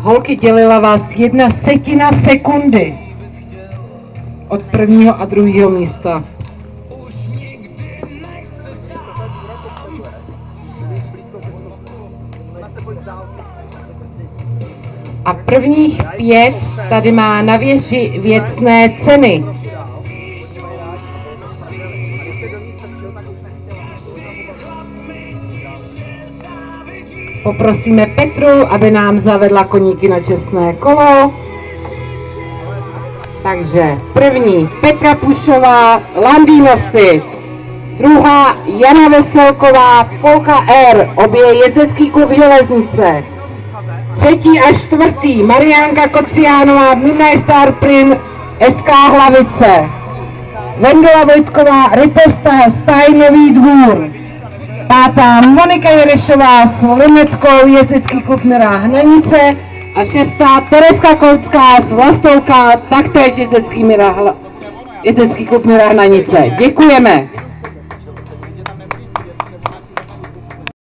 Holky, dělila vás 1/1 sekundy od prvního a druhého místa. A prvních 5 tady má na věži věcné ceny. Poprosíme Petru, aby nám zavedla koníky na čestné kolo. Takže první Petra Pušová, Landínosy. Druhá Jana Veselková, Polka R, obě jezdecký klub Železnice. Třetí a čtvrtý Mariánka Kociánová, Midnight Star Print, SK Hlavice. Vendola Vojtková, Riposta, Stajnový Dvůr. Pátá Monika Jerešová s Limetkou, jezdecký klub Milá Hnanice. A šestá Tereska Koucká z Vlastouka, taktéž jezdecký klub Milá Hnanice. Děkujeme.